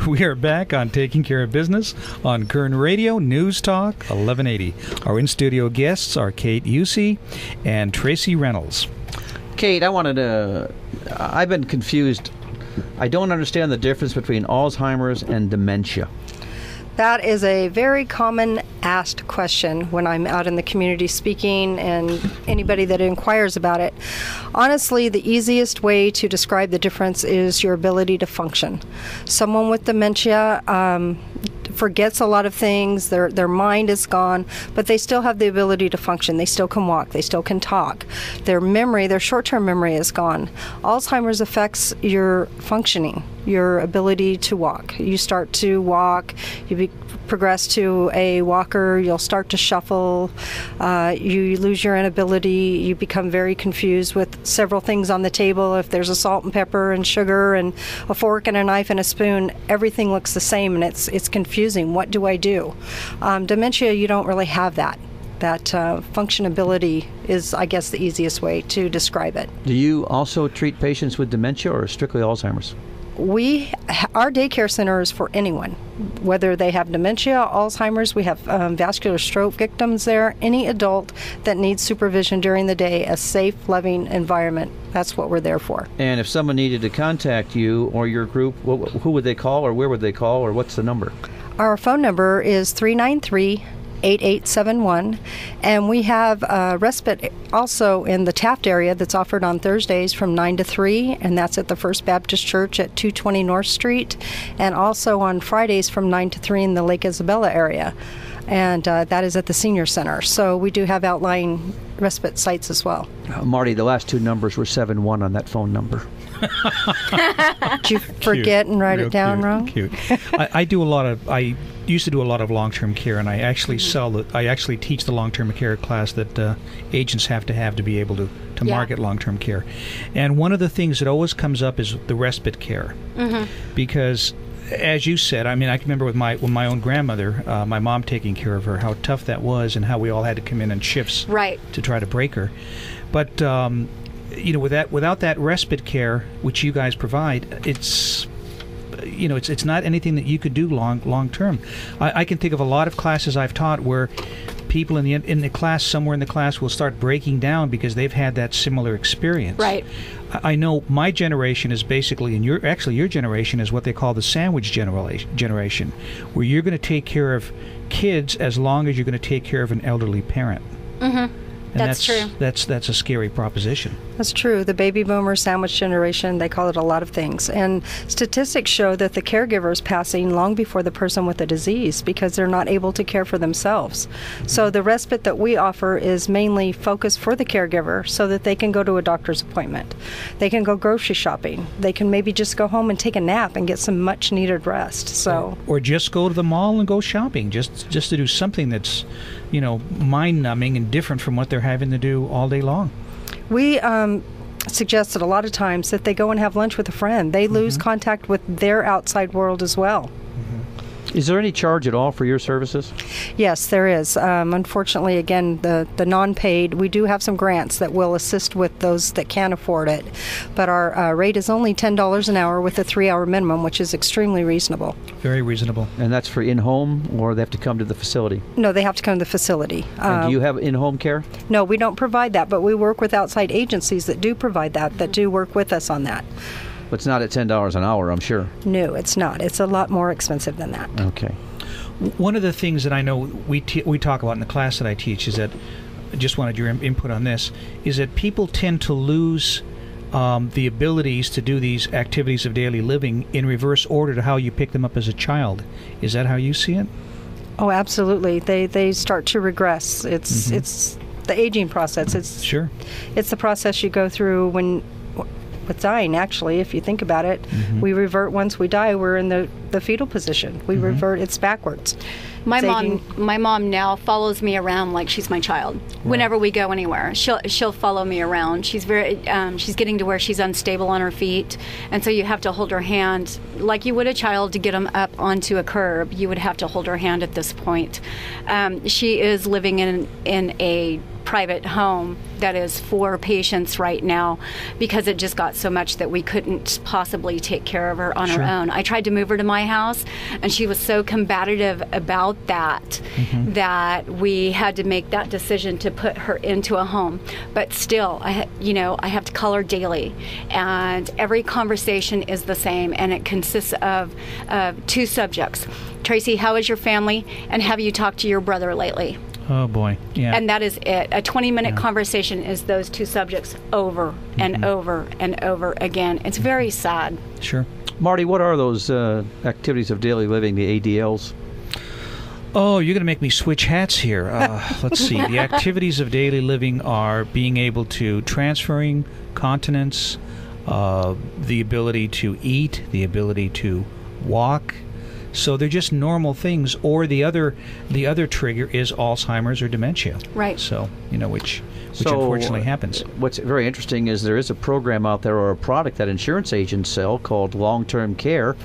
We are back on Taking Care of Business on Kern Radio Newstalk 1180. Our in-studio guests are Kate Eucce and Tracey Reynolds. Kate, I've been confused. I don't understand the difference between Alzheimer's and dementia. That is a very common asked question when I'm out in the community speaking and anybody that inquires about it. Honestly, the easiest way to describe the difference is your ability to function. Someone with dementia forgets a lot of things, their mind is gone, but they still have the ability to function. They still can walk, they still can talk. Their memory, their short-term memory is gone. Alzheimer's affects your functioning, your ability to walk. You start to walk, you progress to a walker, you'll start to shuffle, you lose your inability, you become very confused with several things on the table. If there's a salt and pepper and sugar and a fork and a knife and a spoon, everything looks the same and it's confusing. What do I do? Dementia, you don't really have that. That functionability is, I guess, the easiest way to describe it. Do you also treat patients with dementia or strictly Alzheimer's? Our daycare center is for anyone, whether they have dementia, Alzheimer's. We have vascular stroke victims there. Any adult that needs supervision during the day, a safe, loving environment. That's what we're there for. And if someone needed to contact you or your group, who would they call, or where would they call, or what's the number? Our phone number is 393-8871, and we have respite also in the Taft area that's offered on Thursdays from 9 to 3, and that's at the First Baptist Church at 220 North Street, and also on Fridays from 9 to 3 in the Lake Isabella area, and that is at the Senior Center. So we do have outlying respite sites as well. Marty, the last two numbers were 71 on that phone number. Did you forget and write it down wrong? Cute. I used to do a lot of long-term care, and I actually teach the long-term care class that agents have to be able to market long-term care. And one of the things that always comes up is the respite care, because as you said, I mean, I can remember with my own grandmother, my mom taking care of her, how tough that was, and how we all had to come in shifts to try to break her. But without that respite care, which you guys provide, it's not anything that you could do long term. I can think of a lot of classes I've taught where people in the class, somewhere in the class, will start breaking down because they've had that similar experience. Right. I know my generation is basically, and your generation is what they call the sandwich generation, where you're going to take care of kids as long as you're going to take care of an elderly parent. Mm-hmm. And that's true. That's a scary proposition. That's true. The baby boomer sandwich generation, they call it a lot of things. And statistics show that the caregiver is passing long before the person with the disease because they're not able to care for themselves. So the respite that we offer is mainly focused for the caregiver so that they can go to a doctor's appointment. They can go grocery shopping. They can maybe just go home and take a nap and get some much needed rest. Or just go to the mall and go shopping, just to do something that's, mind-numbing and different from what they're having to do all day long. We suggested a lot of times that they go and have lunch with a friend. They lose contact with their outside world as well. Is there any charge at all for your services? Yes, there is. Unfortunately, again, the non-paid, we do have some grants that will assist with those that can't afford it. But our rate is only $10 an hour with a 3-hour minimum, which is extremely reasonable. Very reasonable. And that's for in-home, or they have to come to the facility? No, they have to come to the facility. And do you have in-home care? No, we don't provide that, but we work with outside agencies that do provide that do work with us on that. But it's not at $10 an hour, I'm sure. No, it's not. It's a lot more expensive than that. Okay. One of the things that I know we talk about in the class that I teach is that, I just wanted your input on this, is that people tend to lose the abilities to do these activities of daily living in reverse order to how you pick them up as a child. Is that how you see it? Oh, absolutely. They start to regress. It's the aging process. It's the process you go through with dying, actually, if you think about it. We revert once we die. We're in the the fetal position. We revert, it's backwards. My mom now follows me around like she's my child. Right. Whenever we go anywhere, she'll follow me around. She's she's getting to where she's unstable on her feet, and so you have to hold her hand like you would a child to get them up onto a curb. You would have to hold her hand at this point. She is living in a private home that is for patients right now because it just got so much that we couldn't possibly take care of her on our own. I tried to move her to my house, and she was so combative about that that we had to make that decision to put her into a home. But still, I have to call her daily, and every conversation is the same, and it consists of two subjects. Tracey, how is your family, and have you talked to your brother lately? Oh, boy. Yeah. And that is it. A 20-minute conversation is those two subjects over and over and over again. It's very sad. Sure. Marty, what are those activities of daily living, the ADLs? Oh, you're going to make me switch hats here. Let's see. The activities of daily living are being able to transferring continence, the ability to eat, the ability to walk. So they're just normal things. Or the other trigger is Alzheimer's or dementia. Right. So, which unfortunately happens. What's very interesting is there is a program out there or a product that insurance agents sell called long-term care.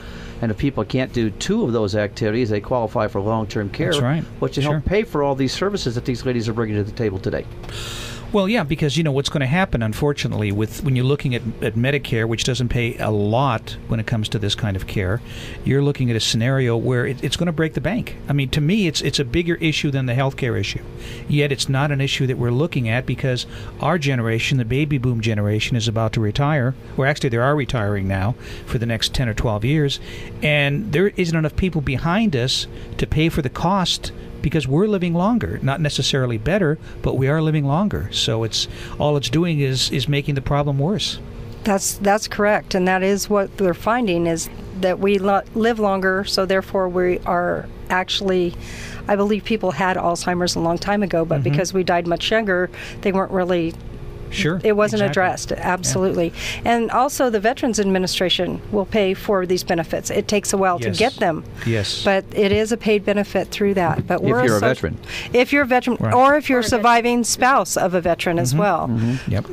And if people can't do two of those activities, they qualify for long-term care. That's right. Which will help pay for all these services that these ladies are bringing to the table today. Well, yeah, because what's going to happen, unfortunately, when you're looking at Medicare, which doesn't pay a lot when it comes to this kind of care, you're looking at a scenario where it's going to break the bank. I mean, to me, it's a bigger issue than the healthcare issue. Yet it's not an issue that we're looking at because our generation, the baby boom generation, is about to retire. Or actually, they are retiring now for the next 10 or 12 years. And there isn't enough people behind us to pay for the cost because we're living longer, not necessarily better, but we are living longer. So it's doing is making the problem worse. That's correct, and that is what they're finding is that we live longer, so therefore we are actually, I believe people had Alzheimer's a long time ago, but because we died much younger, they weren't really. Sure. It wasn't addressed, absolutely. Yeah. And also the Veterans Administration will pay for these benefits. It takes a while to get them. Yes. But it is a paid benefit through that. But if you're a veteran. If you're a veteran, right. Or if you're a surviving spouse of a veteran as well. Yep.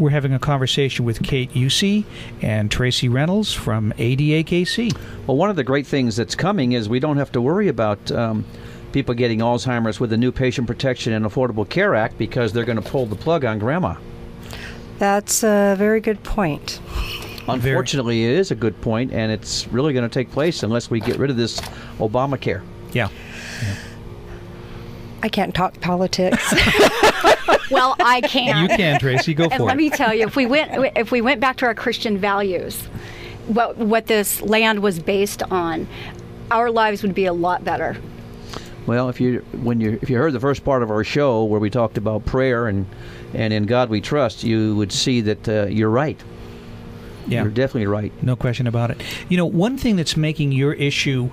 We're having a conversation with Kate Eucce and Tracey Reynolds from ADAKC. Well, one of the great things that's coming is we don't have to worry about people getting Alzheimer's with the new Patient Protection and Affordable Care Act because they're going to pull the plug on Grandma. That's a very good point. Unfortunately, it is a good point, and it's really going to take place unless we get rid of this Obamacare. Yeah. I can't talk politics. Well, I can. You can, Tracey. Go for it. And let me tell you, if we went back to our Christian values, what this land was based on, our lives would be a lot better. Well, if you heard the first part of our show where we talked about prayer and in God we trust, you would see that you're right. Yeah. You're definitely right. No question about it. One thing that's making your issue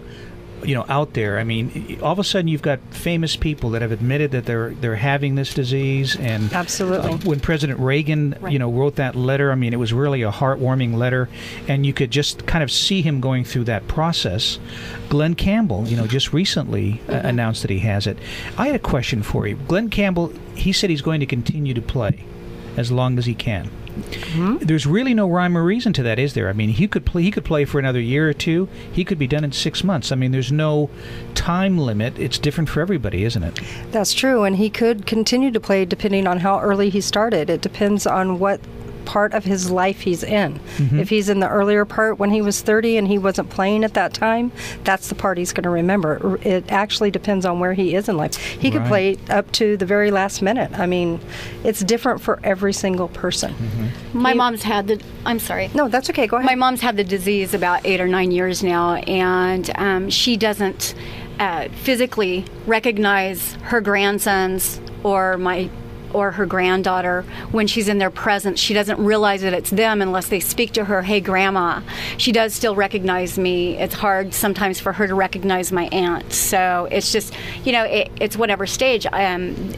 out there, I mean, all of a sudden you've got famous people that have admitted that they're having this disease, and absolutely. When President Reagan, wrote that letter, I mean, it was really a heartwarming letter, and you could just kind of see him going through that process. Glenn Campbell, just recently announced that he has it. I had a question for you. Glenn Campbell, he said he's going to continue to play as long as he can. There's really no rhyme or reason to that, is there? I mean, he could play for another year or two. He could be done in 6 months. I mean, there's no time limit. It's different for everybody, isn't it? That's true, and he could continue to play depending on how early he started. It depends on what part of his life he's in. If he's in the earlier part when he was 30 and he wasn't playing at that time, that's the part he's going to remember. It actually depends on where he is in life. He could play up to the very last minute. I mean, it's different for every single person. My mom's had the... I'm sorry. No, that's okay. Go ahead. My mom's had the disease about 8 or 9 years now, and she doesn't physically recognize her grandsons or my or her granddaughter, when she's in their presence, she doesn't realize that it's them unless they speak to her, "Hey, Grandma." She does still recognize me. It's hard sometimes for her to recognize my aunt. So it's just, it's whatever stage.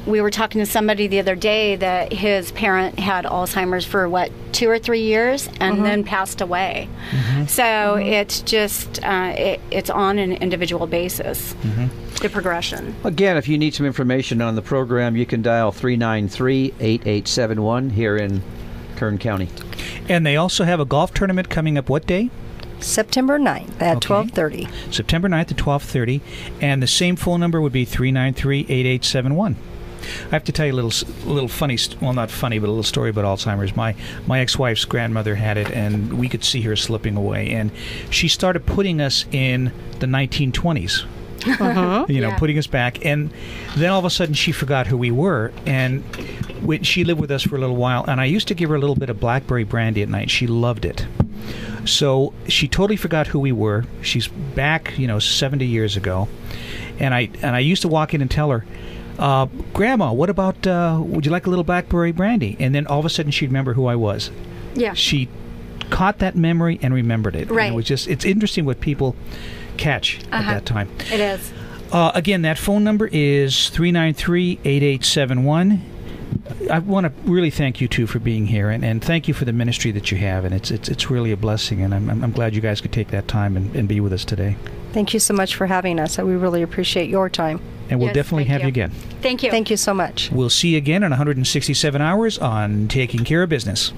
We were talking to somebody the other day that his parent had Alzheimer's for, 2 or 3 years and then passed away. So it's just, it's on an individual basis, the progression. Again, if you need some information on the program, you can dial 393-8871 here in Kern County. And they also have a golf tournament coming up what day? September 9th at 12:30. September 9th at 12:30. And the same phone number would be 393-8871. I have to tell you a little funny, well, not funny, but a little story about Alzheimer's. My ex-wife's grandmother had it, and we could see her slipping away. And she started putting us in the 1920s. Putting us back. And then all of a sudden she forgot who we were. And she lived with us for a little while. And I used to give her a little bit of blackberry brandy at night. She loved it. So she totally forgot who we were. She's back, 70 years ago. And I used to walk in and tell her, "Grandma, what about, would you like a little blackberry brandy?" And then all of a sudden she'd remember who I was. Yeah. She caught that memory and remembered it. Right. And it was just, it's interesting what people catch at that time. It is. Again, that phone number is 393-8871. I want to really thank you two for being here, and thank you for the ministry that you have, and it's really a blessing, and I'm glad you guys could take that time and be with us today. Thank you so much for having us. We really appreciate your time. And we'll definitely have you again. Thank you. Thank you so much. We'll see you again in 167 hours on Taking Care of Business.